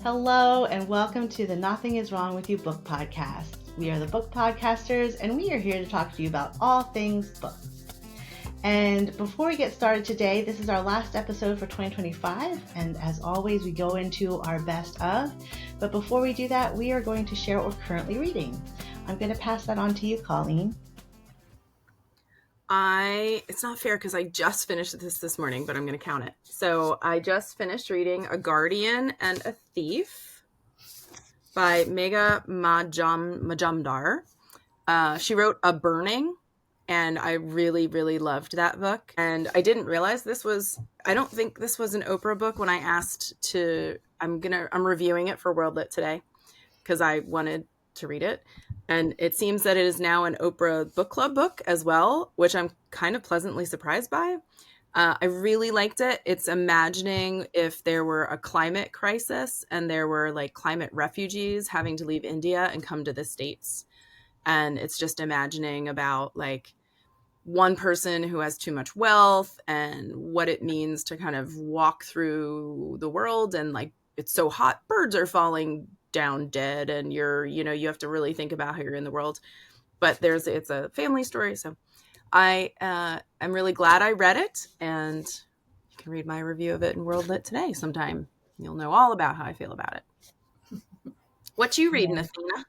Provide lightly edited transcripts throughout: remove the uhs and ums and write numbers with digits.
Hello and welcome to the Nothing Is Wrong With You book podcast. We are the book podcasters and we are here to talk to you about all things books. And before we get started today, this is our last episode for 2025. And as always, we go into our best of. But before we do that, we are going to share what we're currently reading. I'm going to pass that on to you, Colleen. It's not fair because I just finished this morning, but I'm going to count it. So I just finished reading A Guardian and a Thief by Megha Majumdar. She wrote A Burning, and I really, really loved that book. And I didn't realize I don't think this was an Oprah book when I asked I'm reviewing it for World Lit today because I wanted to read it. And it seems that it is now an Oprah book club book as well, which I'm kind of pleasantly surprised by. I really liked it. It's imagining if there were a climate crisis and there were like climate refugees having to leave India and come to the States. And it's just imagining about like one person who has too much wealth and what it means to kind of walk through the world. And like, it's so hot, birds are falling down dead, and you have to really think about how you're in the world. But it's a family story, so I'm really glad I read it, and you can read my review of it in World Lit today sometime. You'll know all about how I feel about it. What you reading, Athena?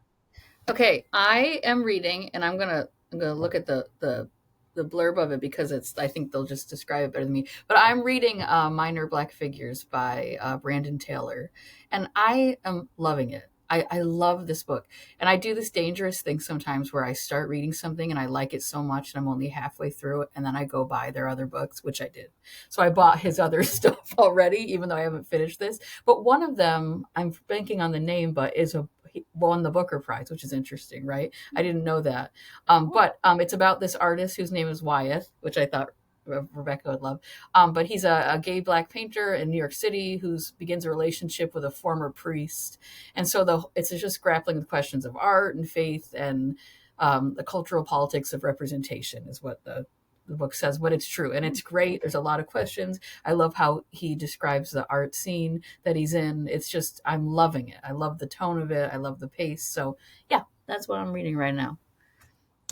Okay, I am reading, and I'm gonna look at the blurb of it because I think they'll just describe it better than me. But I'm reading Minor Black Figures by Brandon Taylor, and I am loving it. I love this book, and I do this dangerous thing sometimes where I start reading something and I like it so much and I'm only halfway through it, and then I go buy their other books, which I did. So I bought his other stuff already, even though I haven't finished this. But one of them, I'm banking on the name, but he won the Booker Prize, which is interesting, right? I didn't know that. But it's about this artist whose name is Wyeth, which I thought Rebecca would love. But he's a gay Black painter in New York City who begins a relationship with a former priest. And so it's just grappling with questions of art and faith and the cultural politics of representation is what the book says, but it's true. And it's great. There's a lot of questions. I love how he describes the art scene that he's in. It's just, I'm loving it. I love the tone of it. I love the pace. So yeah, that's what I'm reading right now.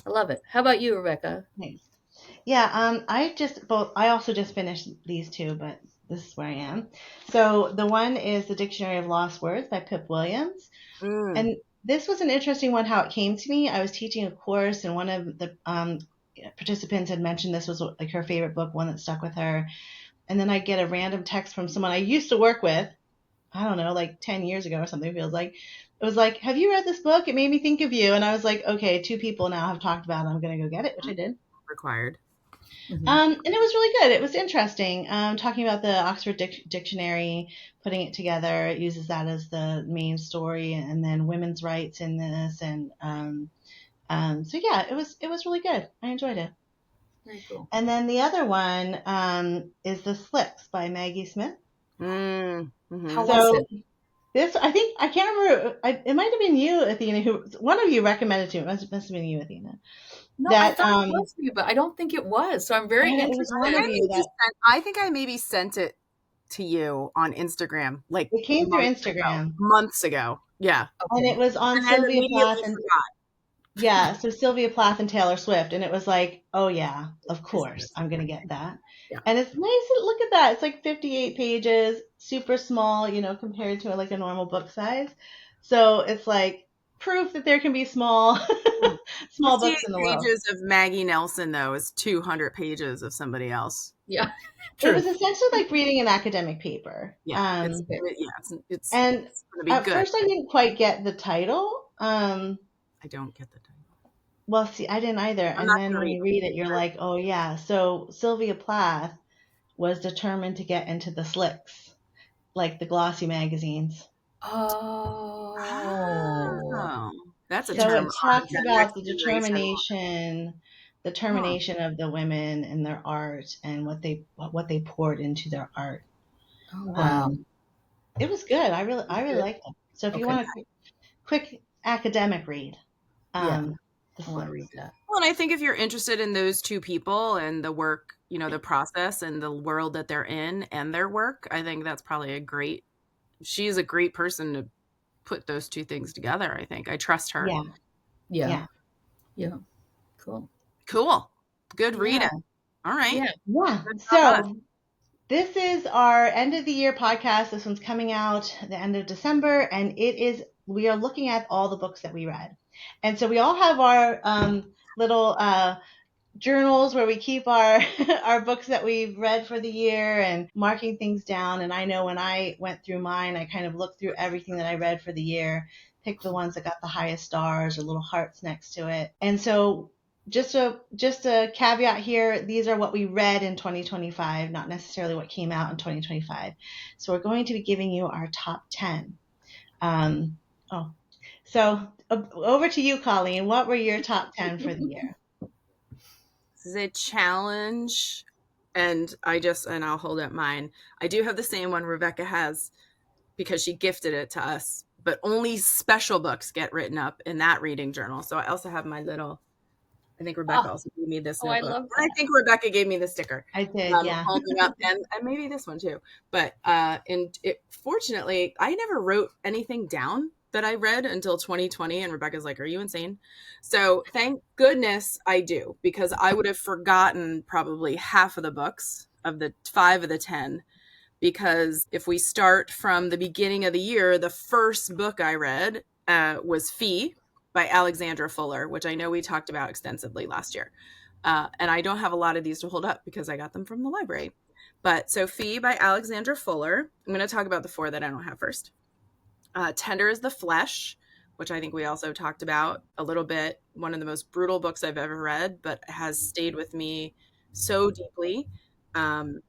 I love it. How about you, Rebecca? Nice. Yeah, I also just finished these two, but this is where I am. So the one is The Dictionary of Lost Words by Pip Williams. And this was an interesting one, how it came to me. I was teaching a course, and one of the participants had mentioned this was like her favorite book, one that stuck with her. And then I get a random text from someone I used to work with, I don't know, like 10 years ago or something, it feels like. It was like, have you read this book? It made me think of you. And I was like, okay, 2 people now have talked about it. I'm going to go get it, which I did. Required. Mm-hmm. And it was really good. It was interesting. Talking about the Oxford Dictionary, putting it together. It uses that as the main story, and then women's rights in this. And so yeah, it was really good. I enjoyed it. Very cool. And then the other one is The Slips by Maggie Smith. Mm-hmm. How was it? This, I can't remember. It might have been you, Athena, one of you recommended it to me. It must have been you, Athena. No, I thought it was you, but I don't think it was. So I'm very interested. I think I maybe sent it to you on Instagram. Like it came through Instagram months ago. Yeah, okay. And it was on Sylvia Plath and yeah, so Sylvia Plath and Taylor Swift, and it was like, oh yeah, of course, I'm gonna get that. Yeah. And it's nice. Look at that. It's like 58 pages, super small, compared to like a normal book size. So it's like proof that there can be small books in the world. Pages of Maggie Nelson, though, is 200 pages of somebody else. Yeah, true. It was essentially like reading an academic paper. Yeah, it's and gonna be at good. First I didn't quite get the title. I don't get the title. Well, see, I didn't either. And then when you read it, you're like, oh yeah. So Sylvia Plath was determined to get into the slicks, like the glossy magazines. Oh. That's a so term. It talks about the determination of the women in their art and what they poured into their art. Oh, wow. It was good. I really liked it. So if you want a quick academic read, I want to read that. Well, and I think if you're interested in those two people and the work, the process and the world that they're in and their work, I think that's probably a great she's a great person to put those two things together. I think I trust her. Yeah. Cool. Good reading. All right. Yeah. So this is our end of the year podcast. This one's coming out the end of December, and we are looking at all the books that we read. And so we all have our little journals where we keep our books that we've read for the year and marking things down. And I know when I went through mine, I kind of looked through everything that I read for the year, picked the ones that got the highest stars or little hearts next to it. And so just a caveat here, these are what we read in 2025, not necessarily what came out in 2025. So we're going to be giving you our top 10. So over to you, Colleen. What were your top 10 for the year? This is a challenge, and I'll hold up mine. I do have the same one Rebecca has because she gifted it to us, but only special books get written up in that reading journal. So I also have my little, I think Rebecca also gave me this notebook. I love that. I think Rebecca gave me the sticker. I did, yeah. Holding up, and maybe this one too. But fortunately, I never wrote anything down that I read until 2020, and Rebecca's like, are you insane? So thank goodness I do, because I would have forgotten probably half of the books of the 5 of the 10, because if we start from the beginning of the year, the first book I read was Fee by Alexandra Fuller, which I know we talked about extensively last year. And I don't have a lot of these to hold up because I got them from the library. But so Fee by Alexandra Fuller. I'm going to talk about the 4 that I don't have first. Tender is the Flesh, which I think we also talked about a little bit. One of the most brutal books I've ever read, but has stayed with me so deeply. The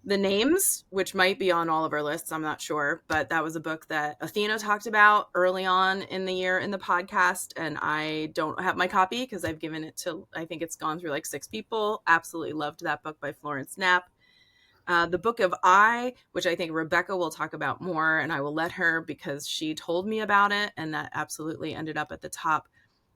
Names, which might be on all of our lists, I'm not sure, but that was a book that Athena talked about early on in the year in the podcast, and I don't have my copy because I've given it to, I think it's gone through like 6 people. Absolutely loved that book by Florence Knapp. The Book of I, which I think Rebecca will talk about more, and I will let her because she told me about it, and that absolutely ended up at the top.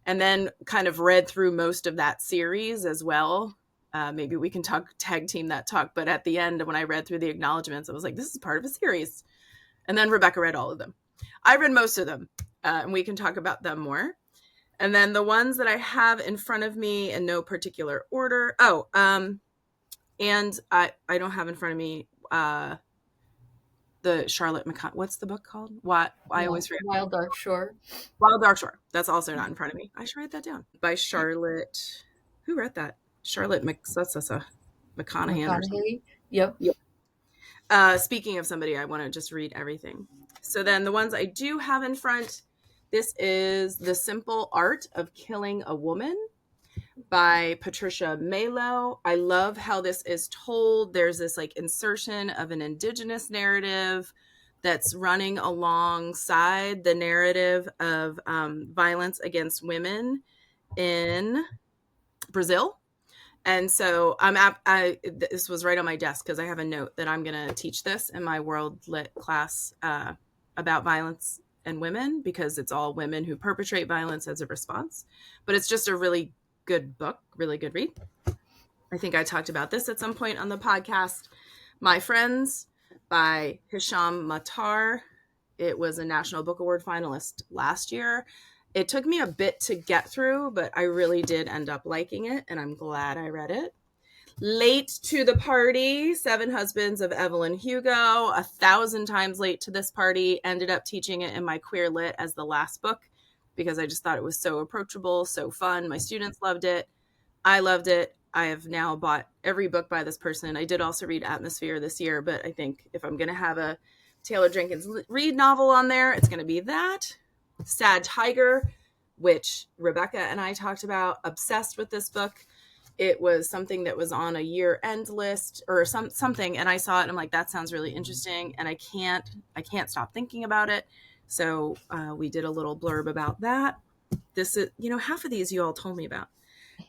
And then kind of read through most of that series as well. Maybe we can tag team that talk. But at the end, when I read through the acknowledgments, I was like, this is part of a series. And then Rebecca read all of them. I read most of them, and we can talk about them more. And then the ones that I have in front of me in no particular order. And I don't have in front of me the Charlotte McConaghy. What's the book called? I always forget. Wild Dark Shore. Wild Dark Shore. That's also not in front of me. I should write that down. By Charlotte. Who wrote that? Charlotte McConaghy. Yep. Speaking of somebody, I want to just read everything. So then the ones I do have in front, this is The Simple Art of Killing a Woman by Patricia Melo. I love how this is told. There's this like insertion of an indigenous narrative that's running alongside the narrative of violence against women in Brazil. And so this was right on my desk because I have a note that I'm going to teach this in my World Lit class about violence and women, because it's all women who perpetrate violence as a response. But it's just a really good book, really good read. I think I talked about this at some point on the podcast. My Friends by Hisham Matar. It was a National Book Award finalist last year. It took me a bit to get through, but I really did end up liking it, and I'm glad I read it. Late to the Party, 7 Husbands of Evelyn Hugo. 1,000 times late to this party. Ended up teaching it in my Queer Lit as the last book because I just thought it was so approachable, so fun. My students loved it. I loved it. I have now bought every book by this person. I did also read Atmosphere this year, but I think if I'm going to have a Taylor Jenkins Reid novel on there, it's going to be that. Sad Tiger, which Rebecca and I talked about, obsessed with this book. It was something that was on a year-end list or something, and I saw it and I'm like, that sounds really interesting, and I can't stop thinking about it. So we did a little blurb about that. This is, half of these you all told me about.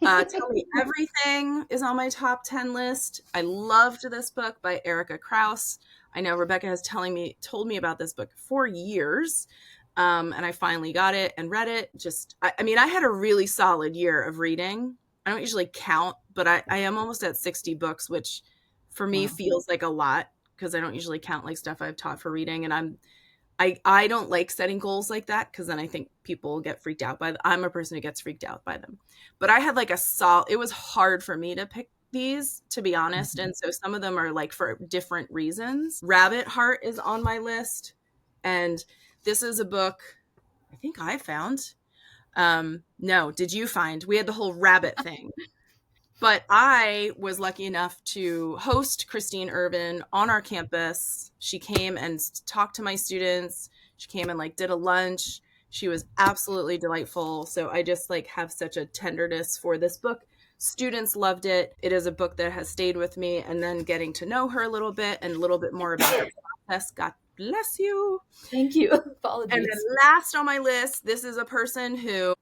Tell Me Everything is on my top 10 list. I loved this book by Erika Krouse. I know Rebecca has told me about this book for years. And I finally got it and read it. I had a really solid year of reading. I don't usually count, but I am almost at 60 books, which for me feels like a lot because I don't usually count like stuff I've taught for reading. And I don't like setting goals like that, because then I think people get freaked out by them. I'm a person who gets freaked out by them. But I had like it was hard for me to pick these, to be honest. And so some of them are like for different reasons. Rabbit Heart is on my list. And this is a book I think I found. No, did you find? We had the whole rabbit thing. But I was lucky enough to host Kristine Ervin on our campus. She came and talked to my students. She came and like did a lunch. She was absolutely delightful. So I just like have such a tenderness for this book. Students loved it. It is a book that has stayed with me. And then getting to know her a little bit and a little bit more about her process. God bless you. Thank you. Apologies. And then last on my list, this is a person who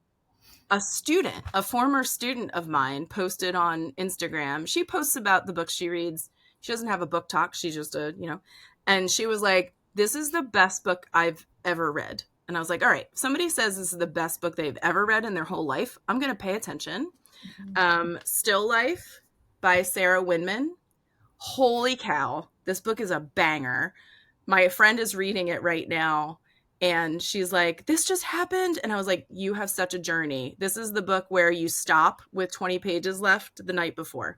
a former student of mine posted on Instagram. She posts about the books she reads. She doesn't have a book talk. She's just and she was like, this is the best book I've ever read. And I was like, all right, if somebody says this is the best book they've ever read in their whole life, I'm going to pay attention. Still Life by Sarah Winman. Holy cow. This book is a banger. My friend is reading it right now. And she's like, this just happened. And I was like, you have such a journey. This is the book where you stop with 20 pages left the night before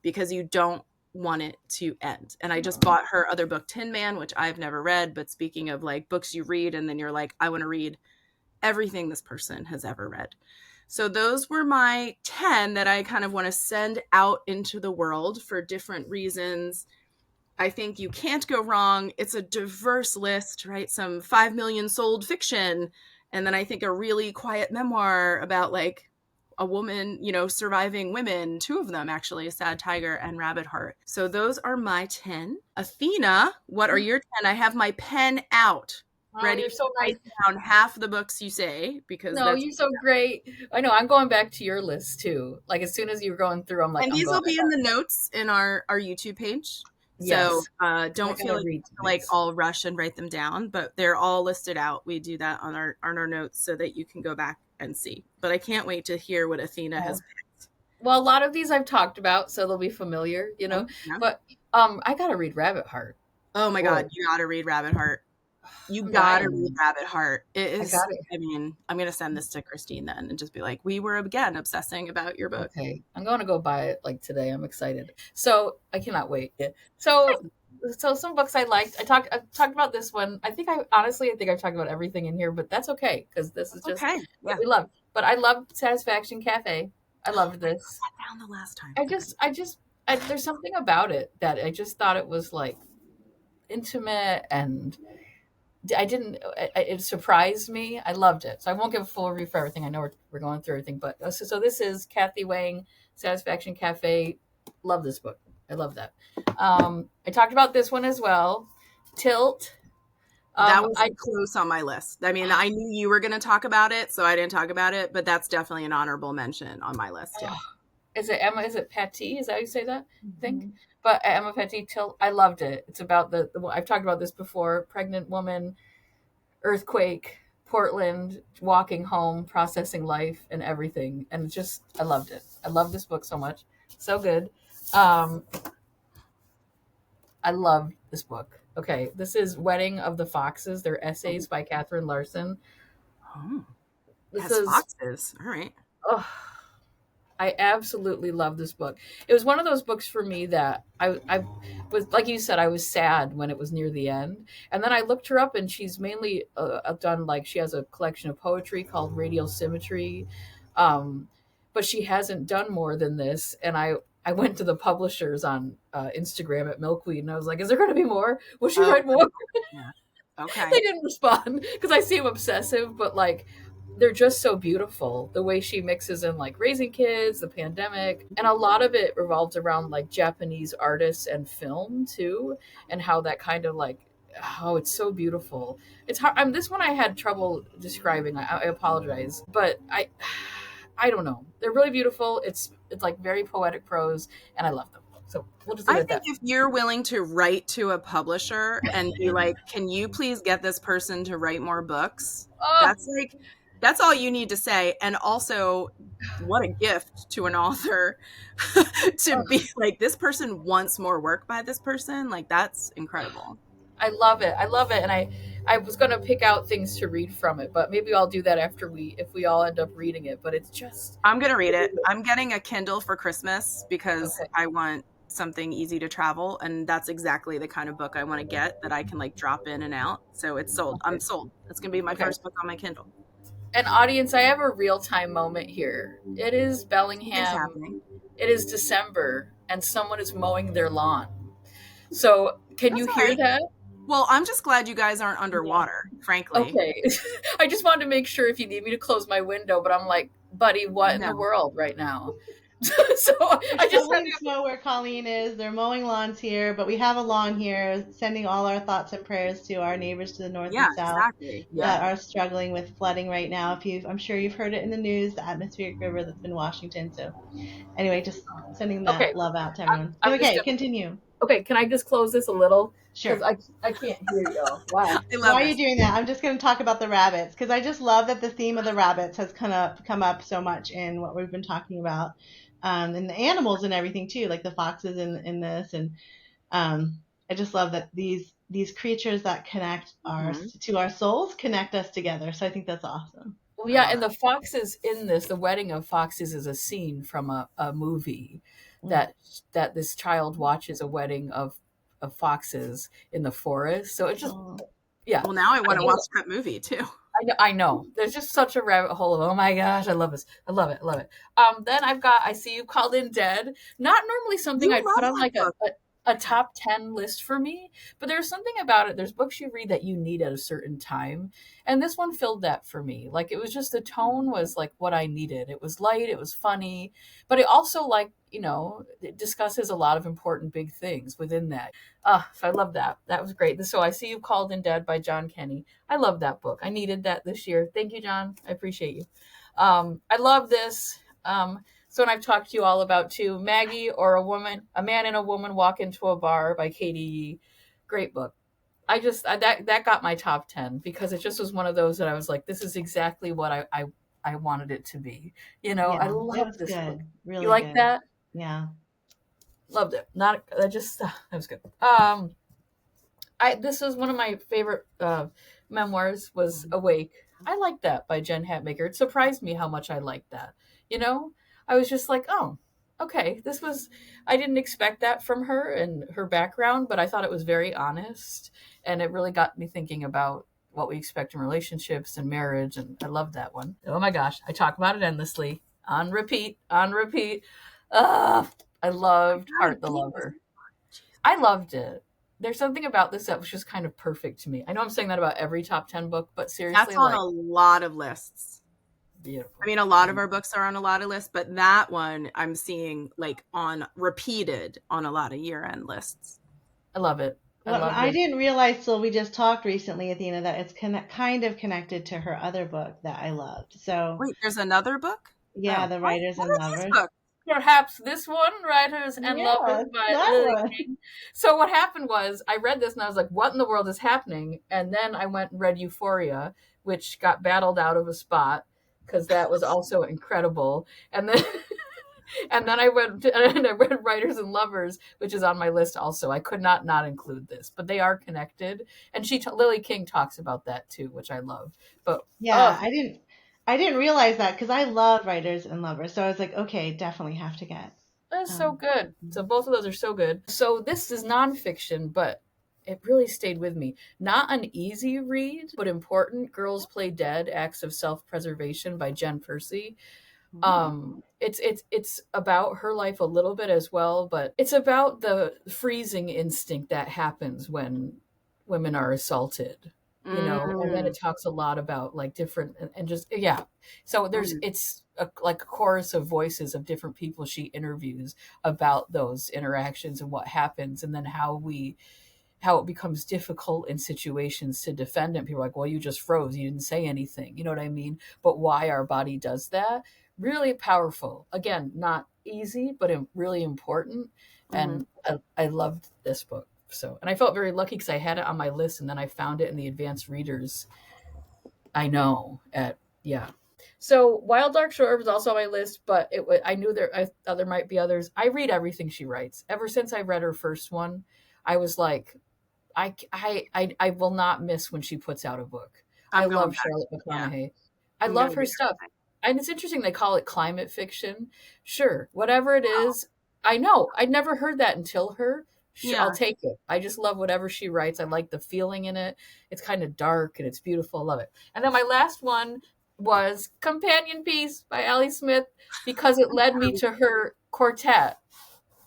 because you don't want it to end. And I just bought her other book, Tin Man, which I've never read. But speaking of like books you read and then you're like, I want to read everything this person has ever read. So those were my 10 that I kind of want to send out into the world for different reasons. I think you can't go wrong. It's a diverse list, right? Some 5 million sold fiction. And then I think a really quiet memoir about like a woman, surviving women, 2 of them actually, Sad Tiger and Rabbit Heart. So those are my 10. Athena, what are your 10? I have my pen out. Ready to write down half the books you say, because you're so great. I know, I'm going back to your list too. Like as soon as you were going through, I'm like, and these will be in the notes in our YouTube page. So don't feel like I'll rush and write them down, but they're all listed out. We do that on our notes so that you can go back and see. But I can't wait to hear what Athena has picked. Well, a lot of these I've talked about, so they'll be familiar, Yeah. But I gotta read Rabbit Heart. Oh my God, you gotta read Rabbit Heart. You gotta read Rabbit Heart. It is. I mean, I'm gonna send this to Kristine then and just be like, we were again obsessing about your book. Okay, I'm gonna go buy it like today. I'm excited. So I cannot wait. So some books I liked. I talked about this one. I think I've talked about everything in here, but that's okay because this is just what we love. But I love Satisfaction Cafe. I loved this. I found the last time. There's something about it that I just thought it was like intimate and. It surprised me. I loved it. So I won't give a full review for everything. I know we're going through everything, but so this is Kathy Wang, Satisfaction Cafe. Love this book. I love that. I talked about this one as well. Tilt. That was close on my list. I mean, I knew you were going to talk about it, so I didn't talk about it, but that's definitely an honorable mention on my list. Yeah. Is it Emma? Is it Patty? Is that how you say that? I think. But Emma Petty, Tilt, I loved it. It's about the I've talked about this before, pregnant woman, earthquake, Portland, walking home, processing life and everything. And I loved it. I love this book so much. So good. I love this book. Okay, this is Wedding of the Foxes. They're essays by Catherine Larson. Oh, this is foxes. All right. Oh, I absolutely love this book. It was one of those books for me that I was, like you said, I was sad when it was near the end. And then I looked her up and she's mainly done, like, she has a collection of poetry called Radial Symmetry. But she hasn't done more than this. And I went to the publishers on Instagram at Milkweed and I was like, is there going to be more? Will she write more? Yeah. Okay. They didn't respond because I seem obsessive, but like, they're just so beautiful. The way she mixes in like raising kids, the pandemic, and a lot of it revolves around like Japanese artists and film too, and how that kind of like, oh, it's so beautiful. It's hard. This one I had trouble describing. I apologize, but I don't know. They're really beautiful. It's like very poetic prose, and I love them. So we'll just leave it at that. I think if you're willing to write to a publisher and be like, can you please get this person to write more books? That's all you need to say. And also, what a gift to an author to be like, this person wants more work by this person. Like, that's incredible. I love it. And I I was going to pick out things to read from it, but maybe I'll do that if we all end up reading it. But it's just, I'm going to read it. I'm getting a Kindle for Christmas because okay. I want something easy to travel. And that's exactly the kind of book I want to get that I can like drop in and out. So it's sold. Okay. I'm sold. It's going to be my first book on my Kindle. And audience, I have a real-time moment here. It is Things Bellingham. happening. It is December, and someone is mowing their lawn. So can you hear that? Well, I'm just glad you guys aren't underwater, frankly. Okay. I just wanted to make sure if you need me to close my window, but I'm like, buddy, what in the world right now? So I just had to know where Colleen is. They're mowing lawns here, but we have a lawn here. Sending all our thoughts and prayers to our neighbors to the north and south that are struggling with flooding right now. I'm sure you've heard it in the news, the atmospheric river that's in Washington. So anyway, just sending that love out to everyone. Continue. Okay, can I just close this a little? Sure. Because I can't hear y'all. Wow. Why are you doing that? I'm just going to talk about the rabbits because I just love that the theme of the rabbits has come up so much in what we've been talking about. And the animals and everything too, like the foxes in this, and I just love that these creatures that connect to our souls connect us together. So I think that's awesome. Well, yeah, and the foxes in this, the wedding of foxes, is a scene from a movie that this child watches, a wedding of foxes in the forest. So it's just yeah. Well, now I want to watch that movie too. I know. There's just such a rabbit hole of, oh my gosh, I love this. I love it. Then I See You Called In Dead. Not normally something I'd put on like a top 10 list for me, but there's something about it. There's books you read that you need at a certain time. And this one filled that for me. Like, it was just, the tone was like what I needed. It was light, it was funny, but it also, like, it discusses a lot of important big things within that. So I love that. That was great. So I See You Called In Dead by John Kenny. I love that book. I needed that this year. Thank you, John. I appreciate you. I love this. So when I've talked to you all about too, Maggie, or a man and a woman walk into a bar by Katie Yee. Great book. That got my top 10 because it just was one of those that I was like, this is exactly what I wanted it to be. I love this book. Really, you like good. that? Yeah. Loved it. That was good. This was one of my favorite memoirs, was Awake. I liked that by Jen Hatmaker. It surprised me how much I liked that. I was just like, oh, okay, I didn't expect that from her and her background, but I thought it was very honest, and it really got me thinking about what we expect in relationships and marriage, and I love that one. Oh my gosh, I talk about it endlessly, on repeat. I loved Heart the Lover. I loved it. There's something about this that was just kind of perfect to me. I know I'm saying that about every top 10 book, but seriously, that's on a lot of lists. Beautiful. I mean, a lot of our books are on a lot of lists, but that one I'm seeing like repeated on a lot of year-end lists. I love it. I didn't realize till we just talked recently, Athena, that it's kind of connected to her other book that I loved. So wait, there's another book? Yeah, The Writers and Lovers. Perhaps this one, Writers and Lovers by Lily King. So what happened was, I read this and I was like, what in the world is happening? And then I went and read Euphoria, which got battled out of a spot because that was also incredible. And then I went and I read Writers and Lovers, which is on my list also. I could not include this, but they are connected. And Lily King talks about that too, which I love. But yeah, I didn't realize that because I love Writers and Lovers. So I was like, okay, definitely have to get. That's so good. So both of those are so good. So this is nonfiction, but it really stayed with me. Not an easy read, but important. Girls Play Dead, Acts of Self-Preservation by Jen Percy. It's about her life a little bit as well, but it's about the freezing instinct that happens when women are assaulted. And then it talks a lot about like different and just, yeah. So it's like a chorus of voices of different people she interviews about those interactions and what happens, and then how it becomes difficult in situations to defend it. People are like, well, you just froze. You didn't say anything. You know what I mean? But why our body does that. Really powerful. Again, not easy, but really important. And I loved this book. So, and I felt very lucky because I had it on my list and then I found it in the advanced readers. So Wild Dark Shore was also on my list, but I knew I thought there might be others. I read everything she writes. Ever since I read her first one, I was like, I will not miss when she puts out a book. I I'm going love back. Charlotte McConaghy. Yeah. I I'm love gonna her be stuff. back. And it's interesting they call it climate fiction. Sure, whatever it is. I know. I'd never heard that until her. Sure, I'll Yeah. take it. I just love whatever she writes. I like the feeling in it. It's kind of dark and it's beautiful. I love it. And then my last one was Companion Piece by Allie Smith because it led me to her quartet,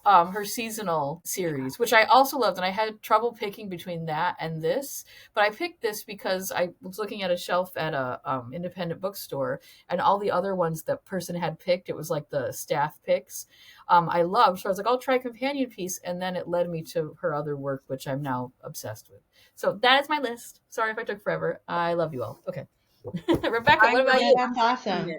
her seasonal series, which I also loved. And I had trouble picking between that and this, but I picked this because I was looking at a shelf at a independent bookstore, and all the other ones that person had picked, it was like the staff picks. I loved, so I was like, I'll try Companion Piece, and then it led me to her other work, which I'm now obsessed with. So that is my list. Sorry if I took forever. I love you all. Okay. Rebecca, what about you? That's awesome.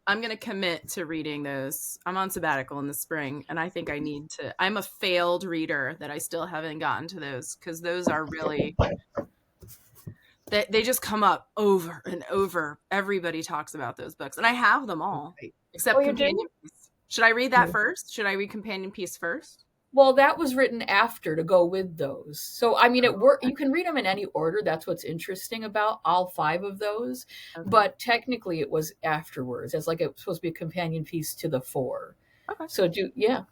I'm going to commit to reading those. I'm on sabbatical in the spring, and I think I need to. I'm a failed reader that I still haven't gotten to those, because those are really, they just come up over and over. Everybody talks about those books, and I have them all, except Companion Piece. Should I read that first? Should I read Companion Piece first? Well, that was written after to go with those. So, I mean, you can read them in any order. That's what's interesting about all 5 of those. Okay. But technically, it was afterwards. It's like it was supposed to be a companion piece to the 4. Okay. So, yeah.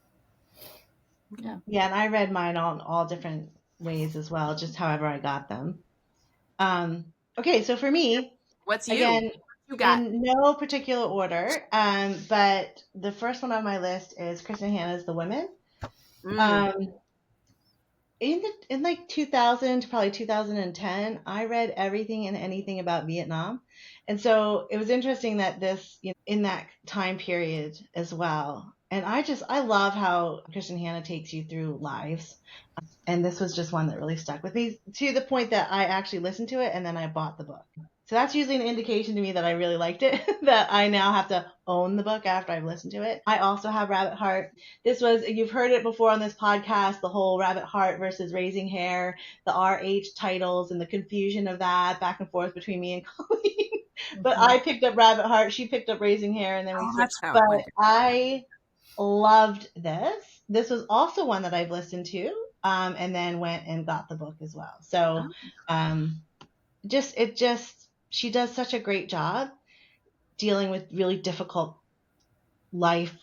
Yeah, and I read mine all different ways as well, just however I got them. Okay, so for me, what's you? Again, you got? In no particular order, but the first one on my list is Kristin Hannah's The Women. In like 2000 to probably 2010, I read everything and anything about Vietnam. And so it was interesting that this, in that time period as well. And I love how Kristin Hannah takes you through lives. And this was just one that really stuck with me to the point that I actually listened to it and then I bought the book. So that's usually an indication to me that I really liked it, that I now have to own the book after I've listened to it. I also have Rabbit Heart. You've heard it before on this podcast, the whole Rabbit Heart versus Raising Hair, the RH titles and the confusion of that back and forth between me and Colleen. But I picked up Rabbit Heart, she picked up Raising Hair, and then we switched. But I loved this. This was also one that I've listened to, and then went and got the book as well. So she does such a great job dealing with really difficult life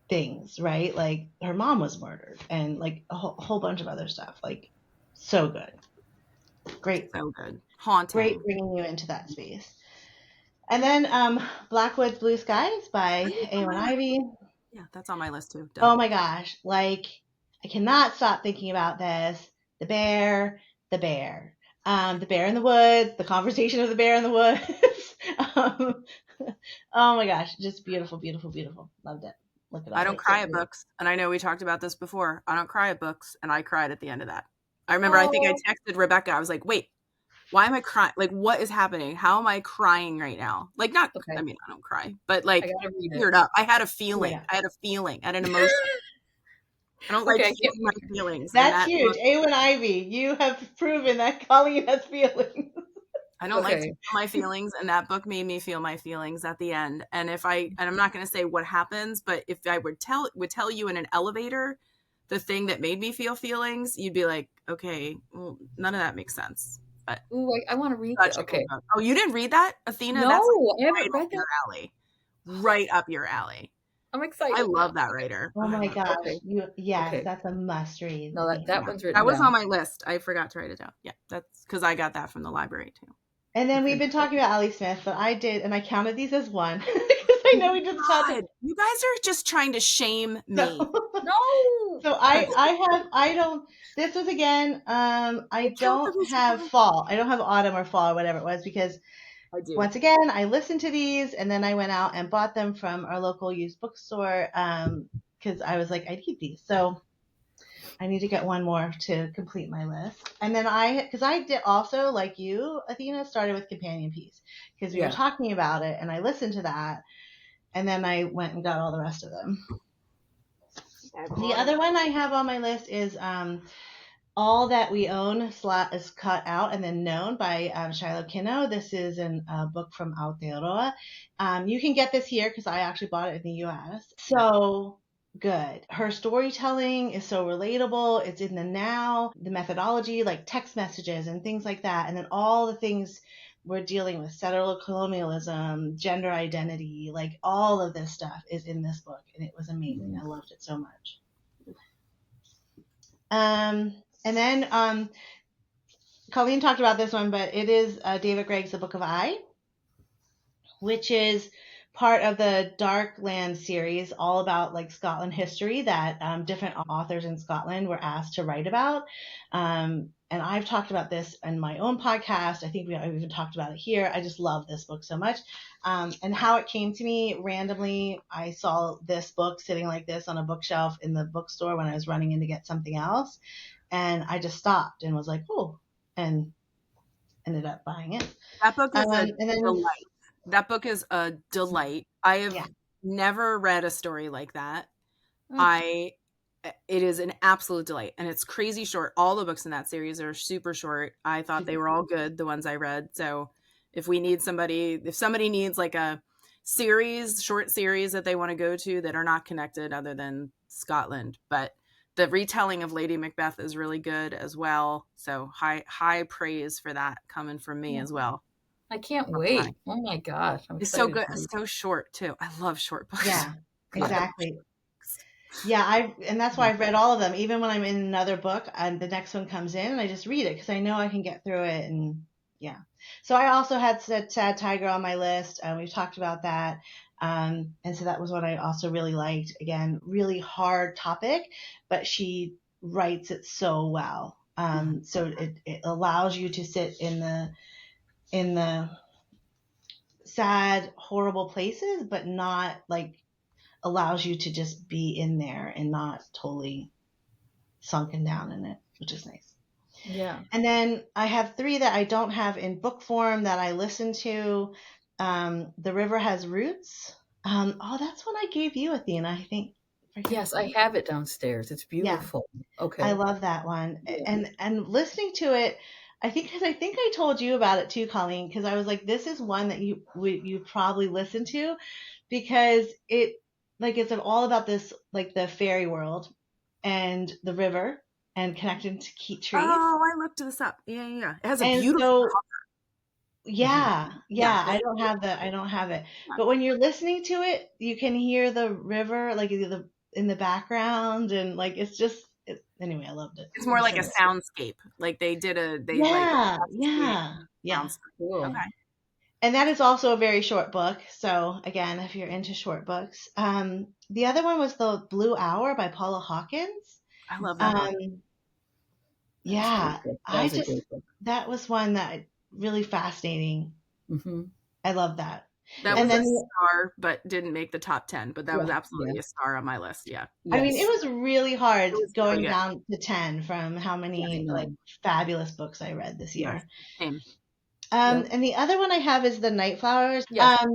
things, right? Like her mom was murdered and like a whole bunch of other stuff. Like so good. Great. So good. Haunting. Great bringing you into that space. And then Blackwood's Blue Skies by Eowyn Ivey. Yeah, that's on my list too. Done. Oh my gosh. Like I cannot stop thinking about this. The bear in the woods, the conversation of the bear in the woods. Oh my gosh, just beautiful, beautiful, beautiful. Loved it. Look it up. I don't cry at books, and I know we talked about this before. I don't cry at books, and I cried at the end of that. I remember, I think I texted Rebecca. I was like, wait, why am I crying? Like, what is happening? How am I crying right now? Like, not, I mean, I don't cry, but like, teared up. I had a feeling. Yeah. I had an emotion. I don't like feeling my feelings. That's huge. Eowyn Ivey, you have proven that Colleen has feelings. I don't like to feel my feelings, and that book made me feel my feelings at the end. And I'm not going to say what happens, but if I would tell you in an elevator the thing that made me feel feelings, you'd be like, okay, well, none of that makes sense. But I want to read that. Okay. Oh, you didn't read that, Athena? No, that's like I haven't read that. Right up your alley. I'm excited. I love that writer. Oh my gosh. Okay. That's a must read. No, that one's written That was on my list. I forgot to write it down. Yeah, that's because I got that from the library too. And then we've been talking about Allie Smith, but I did, and I counted these as one because I know we did God, you guys are just trying to shame me. No. I don't. This was again. I don't have fall. I don't have autumn or fall or whatever it was because once again I listened to these and then I went out and bought them from our local used bookstore because I was like I need these. So I need to get one more to complete my list. And then because I did also, like you, Athena, started with Companion Piece because we were talking about it and I listened to that and then I went and got all the rest of them. The other one I have on my list is All That We Own is Cut Out and Then Known by Shiloh Kinno. This is a book from Aotearoa. You can get this here because I actually bought it in the U.S. So good. Her storytelling is so relatable. It's in the now, the methodology, like text messages and things like that. And then all the things we're dealing with, settler colonialism, gender identity, like all of this stuff is in this book. And it was amazing. I loved it so much. And then Colleen talked about this one, but it is David Greig's The Book of Ivey, which is part of the Darkland series, all about like Scotland history that different authors in Scotland were asked to write about. And I've talked about this in my own podcast. I think I've even talked about it here. I just love this book so much. And how it came to me randomly, I saw this book sitting like this on a bookshelf in the bookstore when I was running in to get something else. And I just stopped and was like, oh, and ended up buying it. That book is a delight. That book is a delight. I have never read a story like that. It is an absolute delight, and it's crazy short. All the books in that series are super short. I thought they were all good, the ones I read. So if somebody needs like a short series that they want to go to that are not connected other than Scotland, but the retelling of Lady Macbeth is really good as well. So high praise for that coming from me as well. I can't wait. Oh my gosh. It's so good. It's so short too. I love short books. Yeah, exactly. Yeah, and that's why I've read all of them. Even when I'm in another book and the next one comes in, and I just read it because I know I can get through it. And yeah. So I also had Sad Tiger on my list. We've talked about that. And so that was what I also really liked. Again, really hard topic, but she writes it so well. So it allows you to sit in the sad, horrible places, but not like allows you to just be in there and not totally sunken down in it, which is nice. Yeah. And then I have 3 that I don't have in book form that I listen to. The River Has Roots. That's one I gave you, Athena, I think. Yes, I have it downstairs. It's beautiful. Yeah. Okay. I love that one. Yeah. And listening to it, I think I told you about it too, Colleen, because I was like, this is one that you probably listen to because it's all about this, like the fairy world and the river and connecting to key trees. Oh, I looked this up. Yeah. It has a beautiful cover. Yeah. I don't have it. But when you're listening to it, you can hear the river like in the background, and like it's just anyway, I loved it. It's more like a soundscape. Like yeah. Cool. Okay. And that is also a very short book. So again, if you're into short books, the other one was The Blue Hour by Paula Hawkins. I love that book. Yeah, that was one that really fascinating. Mm-hmm. I love that. That was a star, but didn't make the top 10. But that was absolutely a star on my list. Yeah. Yes. I mean, it was really hard going down to 10 from how many like fabulous books I read this year. Same. And the other one I have is The Night Flowers. Yes.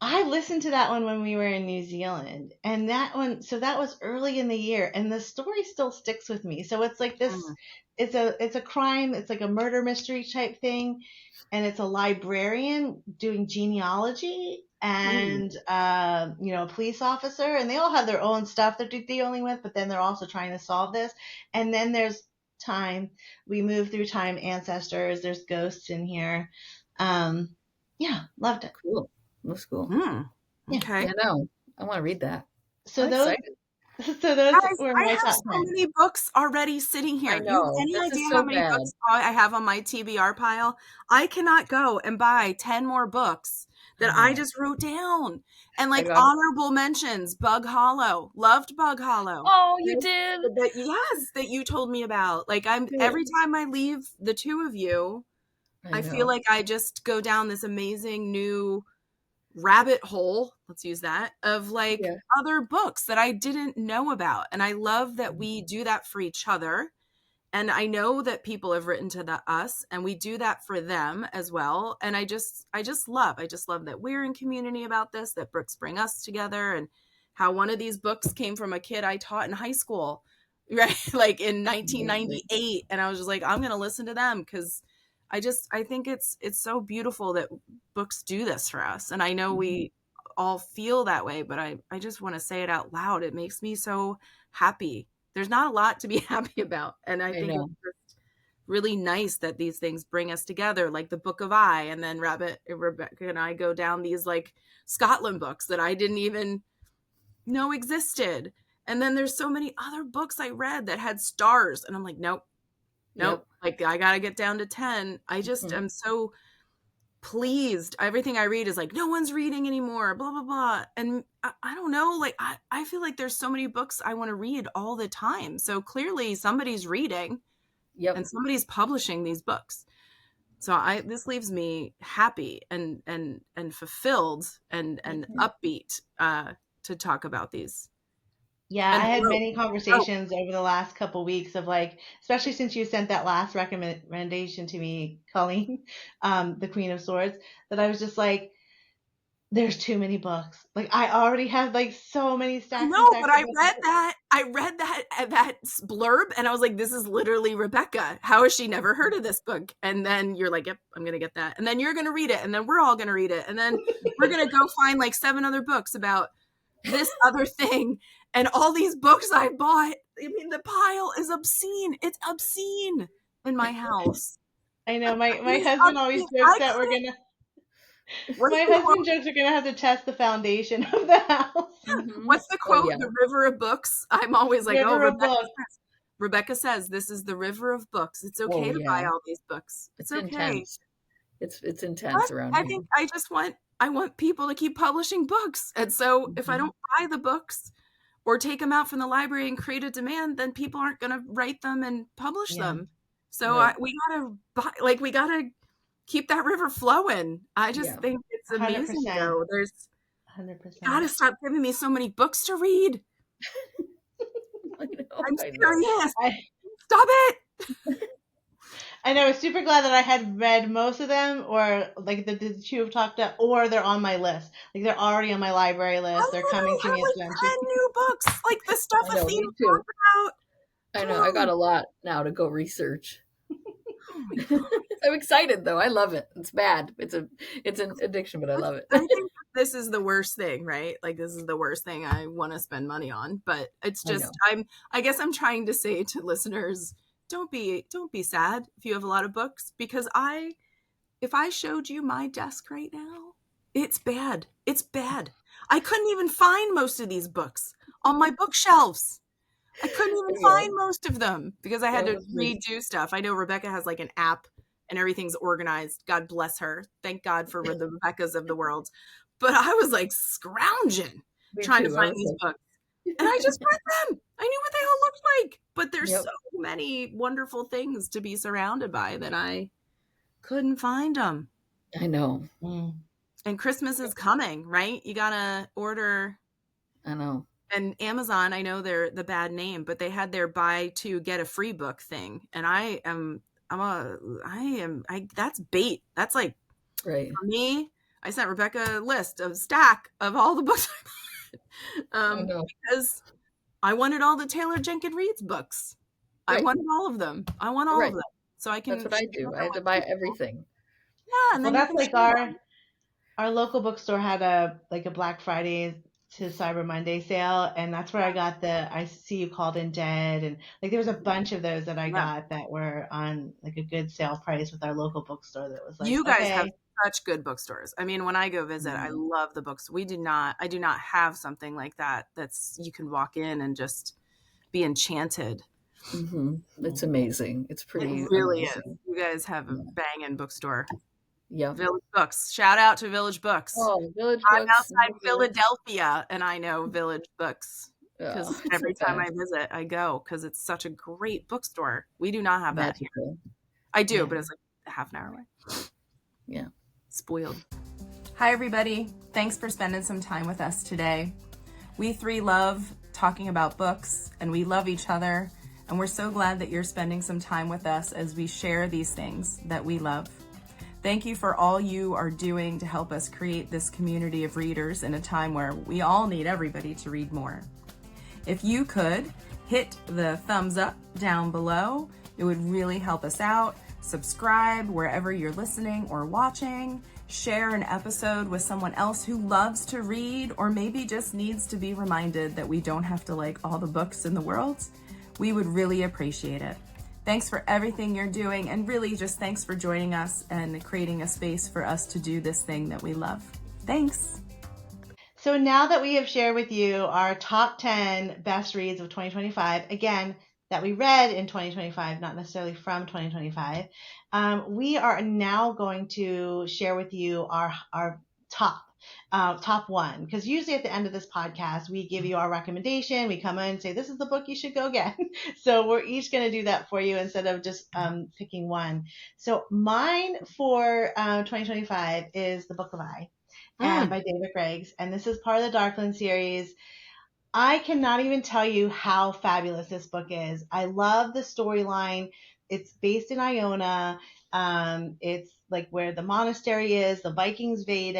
I listened to that one when we were in New Zealand, and that was early in the year, and the story still sticks with me. So it's like this, it's a crime, it's like a murder mystery type thing, and it's a librarian doing genealogy and a police officer, and they all have their own stuff they're dealing with, but then they're also trying to solve this. And then there's time, we move through time, ancestors, there's ghosts in here. Loved it. Cool. That's cool. Okay. I know. I want to read that. So those were my I have so many books already sitting here. I know. You have any idea how many books I have on my TBR pile? I cannot go and buy 10 more books that I just wrote down. And like honorable mentions, Bug Hollow. Loved Bug Hollow. Oh, you did? That you told me about. Like every time I leave the two of you, I feel like I just go down this amazing new rabbit hole, let's use that, of like other books that I didn't know about. And I love that we do that for each other. And I know that people have written to us, and we do that for them as well. And I just love that we're in community about this, that books bring us together, and how one of these books came from a kid I taught in high school, right? Like in 1998. And I was just like, I'm going to listen to them because I think it's so beautiful that books do this for us. And I know we all feel that way, but I just want to say it out loud. It makes me so happy. There's not a lot to be happy about. And I think it's just really nice that these things bring us together, like the Book of I, and then Rebecca and I go down these like Scotland books that I didn't even know existed. And then there's so many other books I read that had stars. And I'm like, nope. Like I got to get down to 10. I just am so pleased. Everything I read is like, no one's reading anymore, blah, blah, blah. And I don't know, like, I feel like there's so many books I want to read all the time. So clearly somebody's reading and somebody's publishing these books. So this leaves me happy and fulfilled and upbeat to talk about these. Yeah, I had many conversations over the last couple weeks of like, especially since you sent that last recommendation to me, Colleen, the Queen of Swords, that I was just like, there's too many books. Like I already have like so many stacks. No, but I read that blurb and I was like, this is literally Rebecca. How has she never heard of this book? And then you're like, yep, I'm going to get that. And then you're going to read it. And then we're all going to read it. And then we're going to go find like 7 other books about this other thing. And all these books I bought, I mean, the pile is obscene. It's obscene in my house. I know. My husband always jokes that we're going to. My husband jokes we're going to have to test the foundation of the house. What's the quote? The river of books. I'm always like, Rebecca says, this is the river of books. It's okay to buy all these books. It's okay. Intense. It's intense around here. I think I want people to keep publishing books. And so if I don't buy the books or take them out from the library and create a demand, then people aren't going to write them and publish them. So we gotta keep that river flowing. I just think it's amazing. 100%. Though. There's 100%. Gotta stop giving me so many books to read. I'm serious. Stop it. I know. I was super glad that I had read most of them, or like the 2 have talked up, or they're on my list. Like they're already on my library list. They're coming to me as like 10 new books, like the stuff Athena talked about. I know. I got a lot now to go research. I'm excited though. I love it. It's bad. It's an addiction, but I love it. I think this is the worst thing, right? Like this is the worst thing I want to spend money on. But it's just I guess I'm trying to say to listeners, don't be sad if you have a lot of books, because if I showed you my desk right now, it's bad. It's bad. I couldn't even find most of these books on my bookshelves. I couldn't even find most of them because I had to redo stuff. I know Rebecca has like an app and everything's organized. God bless her. Thank God for the Rebeccas of the world. But I was like scrounging trying to find these books. And I just read them. I knew what they all looked like. But there's so many wonderful things to be surrounded by that I couldn't find them. I know. And Christmas is coming, right? You gotta order. I know. And Amazon, I know they're the bad name, but they had their buy 2 get a free book thing. And that's bait. That's like, right. For me, I sent Rebecca a list of stack of all the books I bought. Because I wanted all the Taylor Jenkins Reid's books. Right. I wanted all of them. I want all of them. So I can. That's what I do. I have to buy everything. Yeah. And then that's like our local bookstore had a Black Friday to Cyber Monday sale, and that's where I got I See You Called In Dead, and like there was a bunch of those that I got that were on like a good sale price with our local bookstore. That was like, you guys have such good bookstores. I mean, when I go visit, I love the books. I do not have something like that that's you can walk in and just be enchanted. It's amazing. It's pretty. It really amazing. Is. You guys have a banging bookstore. Yeah. Village Books. Shout out to Village Books. Oh, Village I'm Books. outside Philadelphia and I know Village Books because every time I visit, I go because it's such a great bookstore. We do not have that here. I do, but it's like a half an hour away. Yeah. Spoiled. Hi, everybody. Thanks for spending some time with us today. We 3 love talking about books and we love each other. And we're so glad that you're spending some time with us as we share these things that we love. Thank you for all you are doing to help us create this community of readers in a time where we all need everybody to read more. If you could hit the thumbs up down below, it would really help us out. Subscribe wherever you're listening or watching, share an episode with someone else who loves to read or maybe just needs to be reminded that we don't have to like all the books in the world, we would really appreciate it. Thanks for everything you're doing, and really just thanks for joining us and creating a space for us to do this thing that we love. Thanks. So now that we have shared with you our top 10 best reads of 2025, again, that we read in 2025, not necessarily from 2025, we are now going to share with you our top one. Because usually at the end of this podcast, we give you our recommendation. We come in and say, this is the book you should go get. So we're each going to do that for you instead of just picking one. So mine for 2025 is The Book of Ivey. And by David Greig, and this is part of the Darkland series. I cannot even tell you how fabulous this book is. I love the storyline. It's based in Iona. It's like where the monastery is. The Vikings invade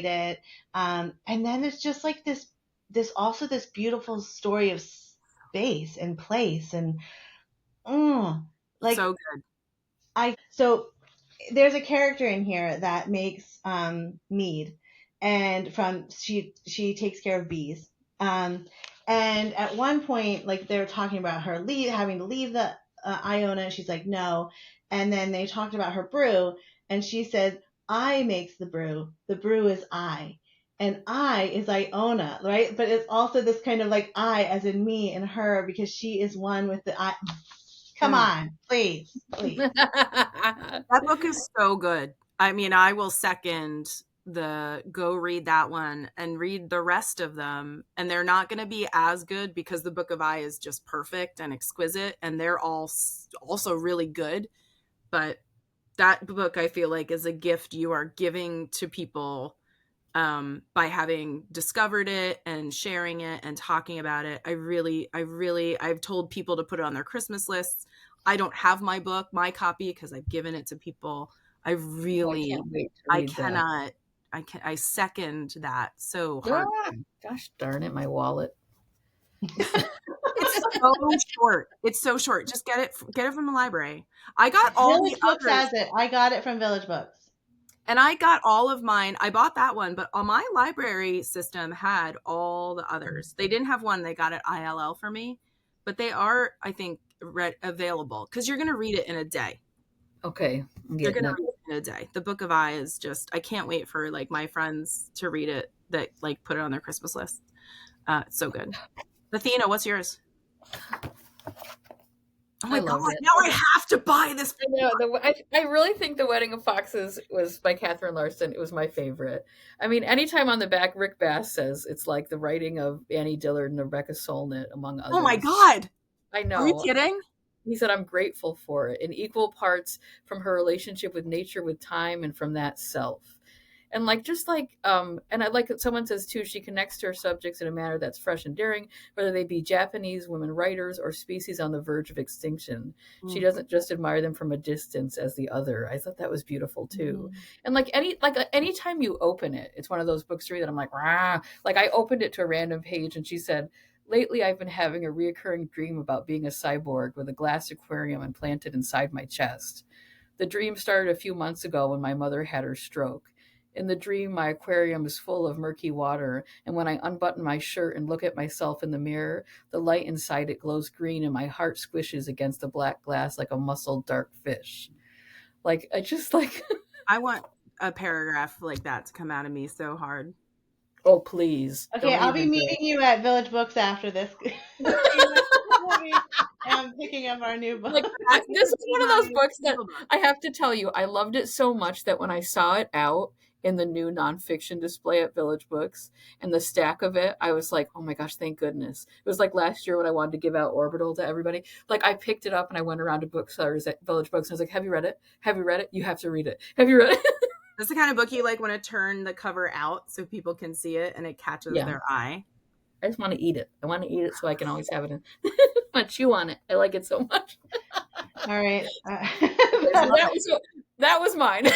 it, and then it's just like this beautiful story of space and place, and like so good. So there's a character in here that makes mead. And she takes care of bees. And at one point, like they're talking about her having to leave the Iona, and she's like, no. And then they talked about her brew, and she said, I makes the brew. The brew is I. And I is Iona, right? But it's also this kind of like I as in me and her, because she is one with the I. Come on, please. That book is so good. I mean, I will second go read that one and read the rest of them, and they're not going to be as good because the Book of Ivey is just perfect and exquisite, and they're all also really good. But that book, I feel like, is a gift you are giving to people by having discovered it and sharing it and talking about it. I've told people to put it on their Christmas lists. I don't have my copy because I've given it to people. I second that so hard. Gosh darn it, my wallet. It's so short. Just get it from the library. I got all Village Books has it. I got it from Village Books. And I got all of mine. I bought that one, but on my library system had all the others. They didn't have one. They got it ILL for me, but they are, I think, available because you're going to read it in a day. Okay. You're going to read it in a day. The Book of Ivey is just, I can't wait for like my friends to read it that like put it on their Christmas list. It's so good. Athena, what's yours? Oh my God, now I have to buy this. I know. I really think The Wedding of Foxes was by Catherine Larson. It was my favorite. I mean, anytime on the back, Rick Bass says it's like the writing of Annie Dillard and Rebecca Solnit, among others. Oh my God. I know. Are you kidding? He said, I'm grateful for it in equal parts from her relationship with nature, with time, and from that self. And like, just like, and I like that someone says too, she connects to her subjects in a manner that's fresh and daring, whether they be Japanese women writers or species on the verge of extinction. She doesn't just admire them from a distance as the other. I thought that was beautiful too. And like anytime you open it, it's one of those books to read that I'm like, rah. Like I opened it to a random page and she said, lately I've been having a reoccurring dream about being a cyborg with a glass aquarium implanted inside my chest. The dream started a few months ago when my mother had her stroke. In the dream, my aquarium is full of murky water, and when I unbutton my shirt and look at myself in the mirror, the light inside it glows green and my heart squishes against the black glass like a muscled dark fish. Like, I just like... I want a paragraph like that to come out of me so hard. Oh, please. Okay, I'll be meeting you at Village Books after this. I'm picking up our new book. Like, this is one of those books that I have to tell you, I loved it so much that when I saw it out in the new nonfiction display at Village Books and the stack of it, I was like, oh my gosh, thank goodness. It was like last year when I wanted to give out Orbital to everybody. Like I picked it up and I went around to booksellers at Village Books and I was like, have you read it? Have you read it? You have to read it. Have you read it? That's the kind of book you like want to turn the cover out so people can see it and it catches their eye. I just want to eat it. I want to eat it so I can always have it in. I want to chew on it. I like it so much. All right. That was mine.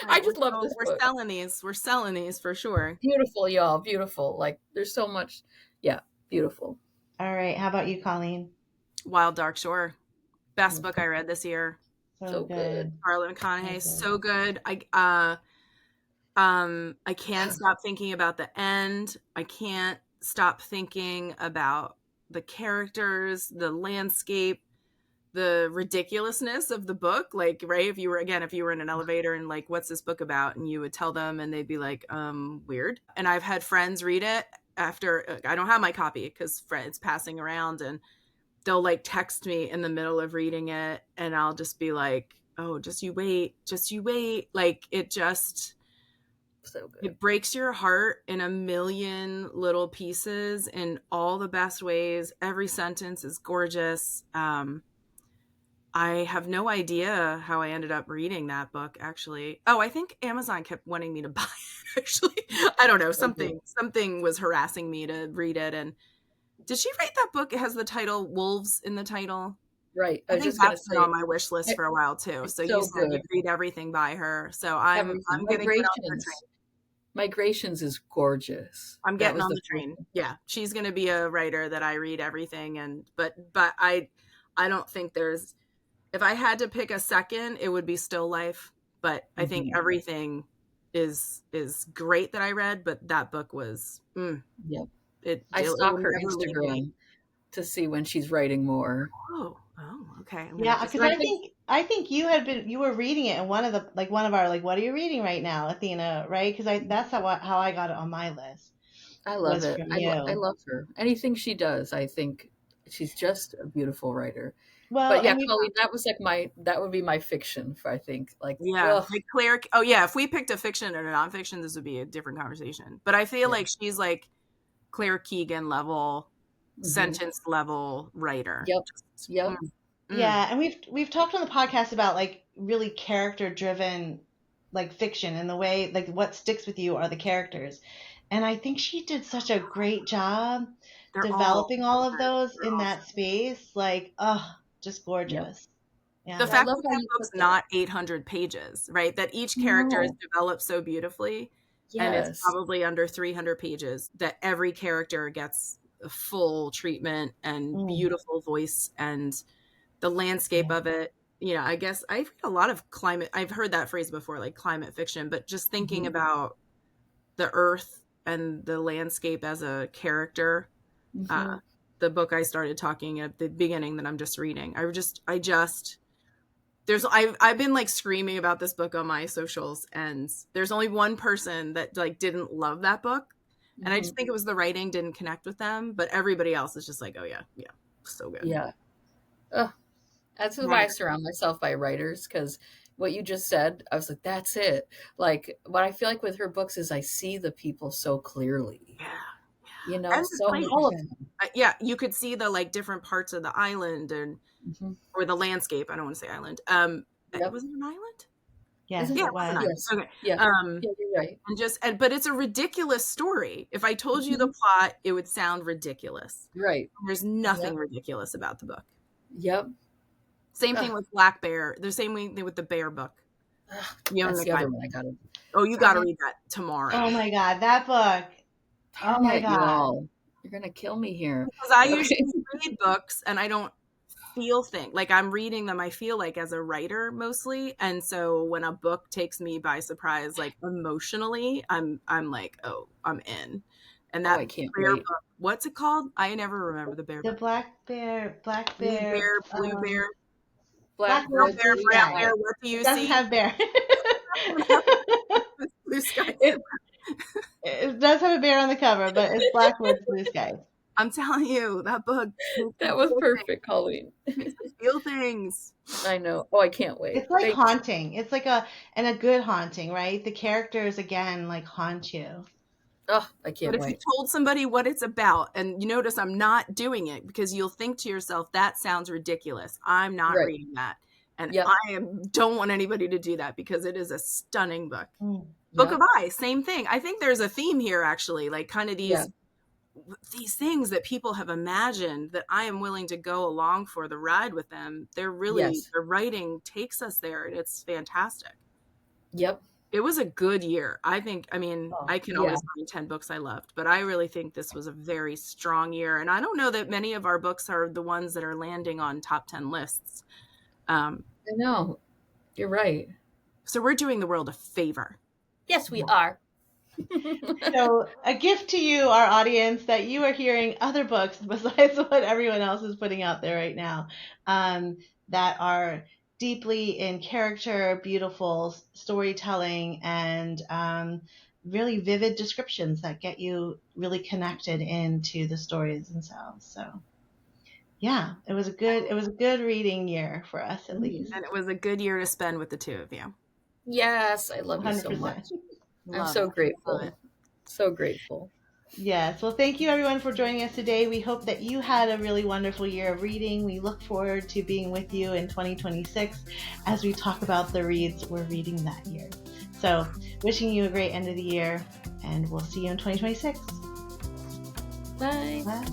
I just love this book. We're selling these for sure. Beautiful, y'all. Beautiful. Like there's so much. Yeah, beautiful. All right. How about you, Colleen? Wild Dark Shore. Best book I read this year. So good. McConaghy, so good. I can't stop thinking about the end. I can't stop thinking about the characters, the landscape, the ridiculousness of the book. Like, right, if you were in an elevator and like, what's this book about? And you would tell them and they'd be like, weird. And I've had friends read it after, I don't have my copy because it's passing around, and they'll like text me in the middle of reading it and I'll just be like, oh, just you wait. Like, it just, So good. it breaks your heart in a million little pieces in all the best ways. Every sentence is gorgeous. I have no idea how I ended up reading that book, actually. Oh, I think Amazon kept wanting me to buy it, actually. I don't know. Something was harassing me to read it. And did she write that book? It has the title Wolves in the title. Right. I think that's been on my wish list for a while too. So you said you read everything by her. So I'm going to get on the train. Migrations is gorgeous. I'm getting on the train. Yeah, she's going to be a writer that I read everything, but I don't think there's. If I had to pick a second, it would be Still Life. But I think everything is great that I read. But that book was. I stalk her Instagram to see when she's writing more. Oh, okay. Yeah, because I think you were reading it in one of our what are you reading right now, Athena? Right? Because that's how I got it on my list. I love it. I love her. Anything she does, I think she's just a beautiful writer. Well, but yeah, Colleen, that would be my fiction. I think Claire. Oh yeah, if we picked a fiction and a nonfiction, this would be a different conversation. But I feel like she's like Claire Keegan level. Sentence level writer. Yep. Yeah, and we've talked on the podcast about like really character driven like fiction, and the way like what sticks with you are the characters. And I think she did such a great job developing all of those in that space. Like, just gorgeous. Yeah. The fact that that book's not 800 pages, right? That each character is developed so beautifully, and it's probably under 300 pages. That every character gets a full treatment and beautiful voice, and the landscape of it. I guess I read a lot of climate. I've heard that phrase before, like climate fiction, but just thinking about the earth and the landscape as a character. The book I started talking at the beginning that I'm just reading. I've been like screaming about this book on my socials, and there's only one person that like didn't love that book. And I just think it was the writing didn't connect with them, but everybody else is just like, oh yeah, so good. Yeah. That's why I surround myself by writers, because what you just said, I was like, that's it. Like, what I feel like with her books is I see the people so clearly. Yeah. All of them. You could see the like different parts of the island or the landscape. I don't want to say island. Was it an island? Yes, it was. Yes. Okay. Yeah. You're right. But it's a ridiculous story. If I told you the plot, it would sound ridiculous. Right. There's nothing ridiculous about the book. Yep. Same thing with Black Bear. The same thing with the Bear book. That's the other one I got to. Oh, you got to read that tomorrow. Oh my God, that book. Oh my God. You're gonna kill me here. Because I usually read books and I don't feel things like I'm reading them. I feel like as a writer mostly, and so when a book takes me by surprise, like emotionally, I'm like, oh, I'm in. And that bear book, what's it called? I never remember the bear. The book. Black bear, blue bear, black bear, brown bear. What do you see? Doesn't have bear. Blue sky. It does have a bear on the cover, but it's black with blue skies. I'm telling you, that book. That was perfect, Colleen. Feel things. I know. Oh, I can't wait. It's like haunting. It's like a good haunting, right? The characters again like haunt you. Oh, I can't wait. But if you told somebody what it's about, and you notice I'm not doing it because you'll think to yourself, that sounds ridiculous. I'm not reading that. And I don't want anybody to do that because it is a stunning book. Book of Eye, same thing. I think there's a theme here actually, like kind of these things that people have imagined that I am willing to go along for the ride with them. They're really, the writing takes us there, and it's fantastic. Yep. It was a good year. I can always find 10 books I loved, but I really think this was a very strong year. And I don't know that many of our books are the ones that are landing on top 10 lists. I know. You're right. So we're doing the world a favor Yes, we are. So a gift to you, our audience, that you are hearing other books besides what everyone else is putting out there right now, that are deeply in character, beautiful storytelling, and really vivid descriptions that get you really connected into the stories themselves. So yeah, it was a good reading year for us, at least. And it was a good year to spend with the two of you. Yes, I love you 100%. so much. I'm Love so it. grateful. Love it. So grateful. Yes. Well, thank you everyone for joining us today. We hope that you had a really wonderful year of reading. We look forward to being with you in 2026 as we talk about the reads we're reading that year. So wishing you a great end of the year, and we'll see you in 2026. Bye. Bye.